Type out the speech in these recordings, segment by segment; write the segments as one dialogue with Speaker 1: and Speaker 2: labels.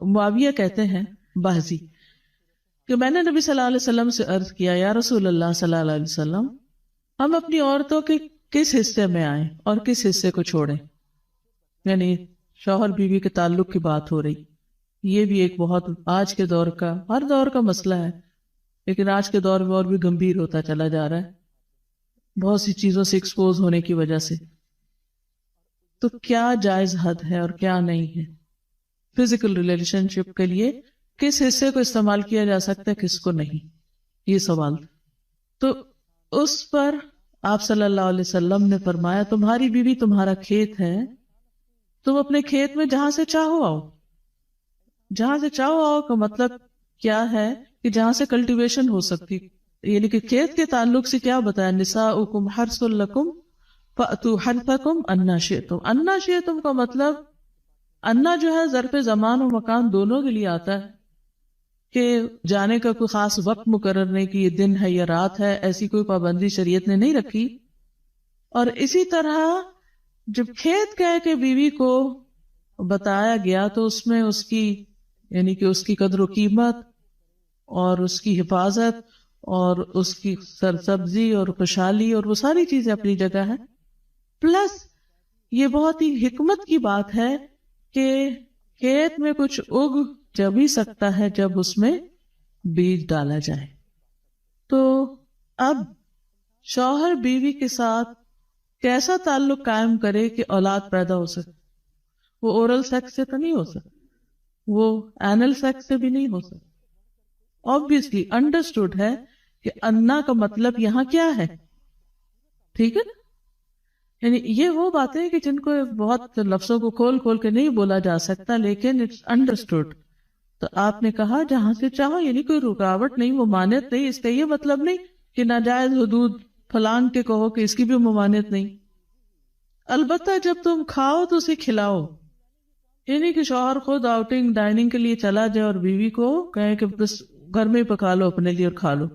Speaker 1: معاویہ کہتے ہیں بازی کہ میں نے نبی صلی اللہ علیہ وسلم سے عرض کیا یا رسول اللہ صلی اللہ علیہ وسلم ہم اپنی عورتوں کے کس حصے میں آئیں اور کس حصے کو چھوڑیں. یعنی شوہر بیوی کے تعلق کی بات ہو رہی. یہ بھی ایک بہت آج کے دور کا، ہر دور کا مسئلہ ہے، لیکن آج کے دور میں اور بھی گمبھیر ہوتا چلا جا رہا ہے بہت سی چیزوں سے ایکسپوز ہونے کی وجہ سے. تو کیا جائز حد ہے اور کیا نہیں ہے؟ فزیکل ریلیشن شپ کے لیے کس حصے کو استعمال کیا جا سکتا ہے، کس کو نہیں، یہ سوال. تو اس پر آپ صلی اللہ علیہ وسلم نے فرمایا تمہاری بیوی تمہارا کھیت ہے، تم اپنے کھیت میں جہاں سے چاہو آؤ. جہاں سے چاہو آؤ کا مطلب کیا ہے کہ جہاں سے کلٹیویشن ہو سکتی. یعنی کہ کھیت کے تعلق سے کیا بتایا، نساؤکم حرث لکم فأتوا حرثکم انا شئتم. انا شئتم کا مطلب انا جو ہے ظرف زمان و مکان دونوں کے لیے آتا ہے کہ جانے کا کوئی خاص وقت مقرر نہیں کہ یہ دن ہے یا رات ہے، ایسی کوئی پابندی شریعت نے نہیں رکھی. اور اسی طرح جب کھیت کہہ کے بیوی کو بتایا گیا تو اس میں اس کی یعنی کہ اس کی قدر و قیمت اور اس کی حفاظت اور اس کی سرسبزی اور خوشحالی اور وہ ساری چیزیں اپنی جگہ ہیں. پلس یہ بہت ہی حکمت کی بات ہے کہ کھیت میں کچھ اگ جب ہی سکتا ہے جب اس میں بیج ڈالا جائے. تو اب شوہر بیوی کے ساتھ کیسا تعلق قائم کرے کہ اولاد پیدا ہو سکے؟ وہ اورل سیکس سے تو نہیں ہو سکتا، وہ اینل سیکس سے بھی نہیں ہو سکتا. obviously understood ہے کہ انا کا مطلب یہاں کیا ہے. ٹھیک ہے نا؟ یعنی یہ وہ باتیں کہ جن کو بہت لفظوں کو کھول کھول کے نہیں بولا جا سکتا، لیکن اٹس انڈرسٹوڈ. تو آپ نے کہا جہاں سے چاہو، یعنی کوئی رکاوٹ نہیں، ممانعت نہیں. اس کا یہ مطلب نہیں کہ ناجائز حدود پھلانگ کے کہو کہ اس کی بھی ممانعت نہیں. البتہ جب تم کھاؤ تو اسے کھلاؤ. یعنی کہ شوہر خود آؤٹنگ ڈائننگ کے لیے چلا جائے اور بیوی کو کہے کہ بس گھر میں ہی پکا لو اپنے لیے اور کھا لو،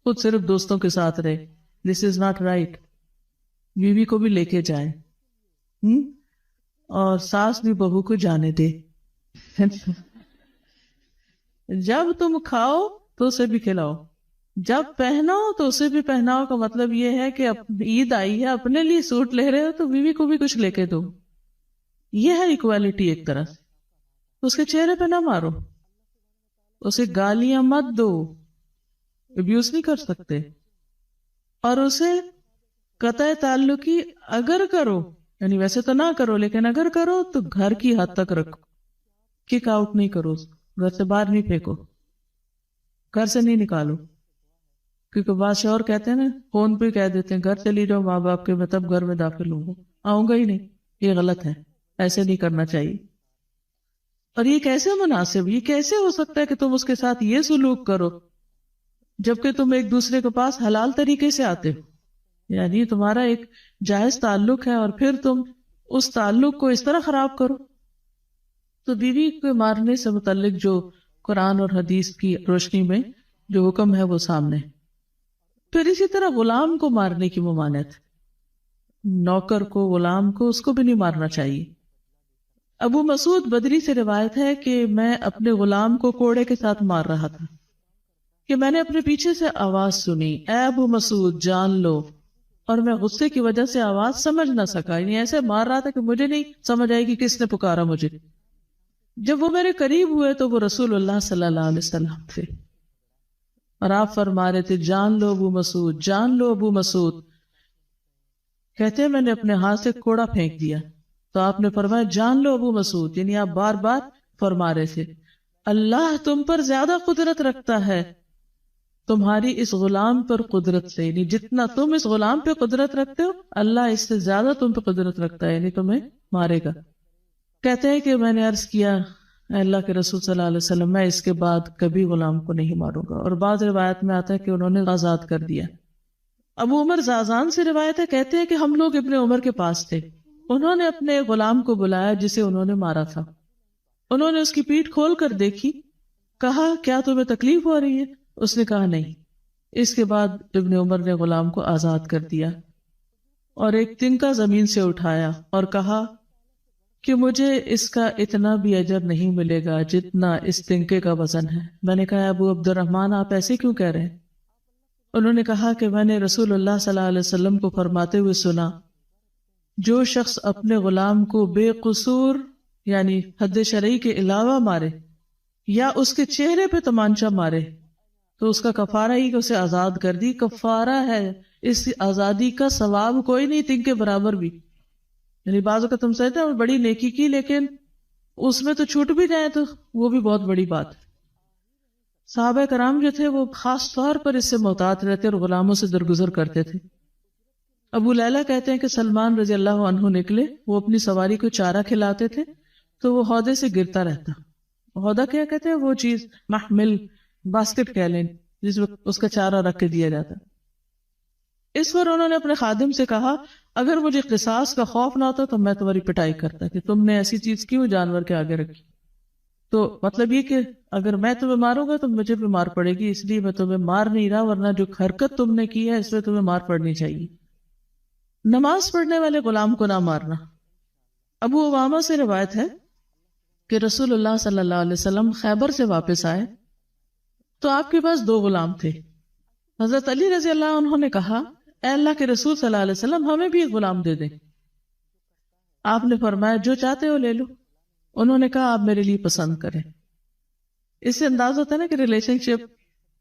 Speaker 1: خود صرف دوستوں کے ساتھ رہے. دس از ناٹ رائٹ. بیوی کو بھی لے کے جائے اور ساس بھی بہو کو جانے دے. جب تم کھاؤ تو اسے بھی کھلاؤ، جب پہناؤ تو اسے بھی پہناؤ. کا مطلب یہ ہے کہ عید آئی ہے، اپنے لیے سوٹ لے رہے ہو تو بیوی کو بھی کچھ لے کے دو. یہ ہے ایکوالٹی ایک طرح سے. اس کے چہرے پہ نہ مارو، اسے گالیاں مت دو، ابیوز نہیں کر سکتے. اور اسے قطع تعلقی اگر کرو، یعنی ویسے تو نہ کرو لیکن اگر کرو تو گھر کی حد تک رکھو. کک آؤٹ نہیں کرو، گھر سے باہر نہیں پھینکو، گھر سے نہیں نکالو. کیونکہ بعض شوہر کہتے ہیں نا، فون پہ کہہ دیتے ہیں گھر چلی جاؤ ماں باپ کے، میں تب گھر میں داخل ہوں گا، آؤں گا ہی نہیں. یہ غلط ہے، ایسے نہیں کرنا چاہیے. اور یہ کیسے مناسب، یہ کیسے ہو سکتا ہے کہ تم اس کے ساتھ یہ سلوک کرو جبکہ تم ایک دوسرے کے پاس حلال طریقے سے آتے ہو؟ یعنی تمہارا ایک جائز تعلق ہے اور پھر تم اس تعلق کو اس طرح خراب کرو. تو بیوی کو مارنے سے متعلق جو قرآن اور حدیث کی روشنی میں جو حکم ہے وہ سامنے. پھر اسی طرح غلام کو مارنے کی ممانعت، نوکر کو، غلام کو، اس کو بھی نہیں مارنا چاہیے. ابو مسعود بدری سے روایت ہے کہ میں اپنے غلام کو کوڑے کے ساتھ مار رہا تھا کہ میں نے اپنے پیچھے سے آواز سنی، اے ابو مسعود جان لو. اور میں غصے کی وجہ سے آواز سمجھ نہ سکا، یعنی ایسے مار رہا تھا کہ مجھے نہیں سمجھ آئی کہ کس نے پکارا مجھے. جب وہ میرے قریب ہوئے تو وہ رسول اللہ صلی اللہ علیہ وسلم تھے اور آپ فرما رہے تھے جان لو ابو مسعود، جان لو ابو مسعود. کہتے ہیں میں نے اپنے ہاتھ سے کوڑا پھینک دیا تو آپ نے فرمایا جان لو ابو مسعود. یعنی آپ بار بار فرما رہے تھے اللہ تم پر زیادہ قدرت رکھتا ہے تمہاری اس غلام پر قدرت سے، یعنی جتنا تم اس غلام پہ قدرت رکھتے ہو اللہ اس سے زیادہ تم پہ قدرت رکھتا ہے، یعنی تمہیں مارے گا. کہتے ہیں کہ میں نے عرض کیا اے اللہ کے رسول صلی اللہ علیہ وسلم میں اس کے بعد کبھی غلام کو نہیں ماروں گا. اور بعض روایت میں آتا ہے کہ انہوں نے آزاد کر دیا. ابو عمر زازان سے روایت ہے، کہتے ہیں کہ ہم لوگ ابن عمر کے پاس تھے، انہوں نے اپنے غلام کو بلایا جسے انہوں نے مارا تھا. انہوں نے اس کی پیٹھ کھول کر دیکھی، کہا کیا تمہیں تکلیف ہو رہی ہے؟ اس نے کہا نہیں. اس کے بعد ابن عمر نے غلام کو آزاد کر دیا اور ایک تنکا زمین سے اٹھایا اور کہا کہ مجھے اس کا اتنا بھی اجر نہیں ملے گا جتنا اس تنکے کا وزن ہے. میں نے کہا ابو عبد الرحمن آپ ایسے کیوں کہہ رہے ہیں؟ انہوں نے کہا کہ میں نے رسول اللہ صلی اللہ علیہ وسلم کو فرماتے ہوئے سنا جو شخص اپنے غلام کو بے قصور یعنی حد شرعی کے علاوہ مارے یا اس کے چہرے پہ تمانچہ مارے تو اس کا کفارہ ہی کہ اسے آزاد کر دی. کفارہ ہے، اس آزادی کا ثواب کوئی نہیں تنکے برابر بھی. یعنی بعض اوقات تم سمجھتے ہیں بڑی نیکی کی لیکن اس میں تو چھوٹ بھی جائے تو وہ بھی بہت بڑی بات ہے. صحابہ کرام جو تھے وہ خاص طور پر اس سے محتاط رہتے اور غلاموں سے درگزر کرتے تھے. ابو لیلہ کہتے ہیں کہ سلمان رضی اللہ عنہ نکلے، وہ اپنی سواری کو چارہ کھلاتے تھے تو وہ ہودے سے گرتا رہتا. ہودہ کیا کہتے ہیں؟ وہ چیز محمل باسکٹ کہہ لیں جس میں اس کا چارہ رکھ کے دیا جاتا. اس پر انہوں نے اپنے خادم سے کہا اگر مجھے قصاص کا خوف نہ ہوتا تو میں تمہاری پٹائی کرتا کہ تم نے ایسی چیز کیوں جانور کے آگے رکھی. تو مطلب یہ کہ اگر میں تمہیں ماروں گا تو مجھے بھی مار پڑے گی، اس لیے میں تمہیں مار نہیں رہا، ورنہ جو حرکت تم نے کی ہے اس میں تمہیں مار پڑنی چاہیے. نماز پڑھنے والے غلام کو نہ مارنا. ابو امامہ سے روایت ہے کہ رسول اللہ صلی اللہ علیہ وسلم خیبر سے واپس آئے تو آپ کے پاس 2 غلام تھے. حضرت علی رضی اللہ عنہ نے کہا اے اللہ کے رسول صلی اللہ علیہ وسلم ہمیں بھی ایک غلام دے دیں. آپ نے فرمایا جو چاہتے ہو لے لو. انہوں نے کہا آپ میرے لیے پسند کریں. اس سے انداز ہوتا ہے نا کہ ریلیشن شپ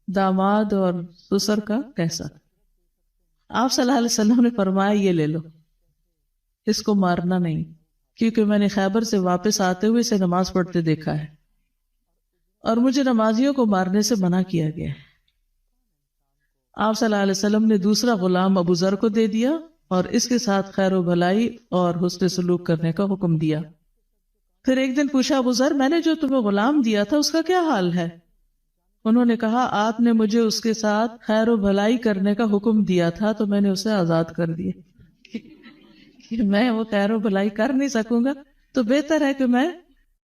Speaker 1: داماد اور سسر کا کیسا. آپ صلی اللہ علیہ وسلم نے فرمایا یہ لے لو، اس کو مارنا نہیں، کیونکہ میں نے خیبر سے واپس آتے ہوئے اسے نماز پڑھتے دیکھا ہے اور مجھے نمازیوں کو مارنے سے منع کیا گیا ہے. آپ صلی اللہ علیہ وسلم نے دوسرا غلام ابو ذر کو دے دیا اور اس کے ساتھ خیر و بھلائی اور حسن سلوک کرنے کا حکم دیا. پھر ایک دن پوچھا ابو ذر میں نے جو تمہیں غلام دیا تھا اس کا کیا حال ہے؟ انہوں نے کہا آپ نے مجھے اس کے ساتھ خیر و بھلائی کرنے کا حکم دیا تھا تو میں نے اسے آزاد کر دیا. کہ میں وہ خیر و بھلائی کر نہیں سکوں گا تو بہتر ہے کہ میں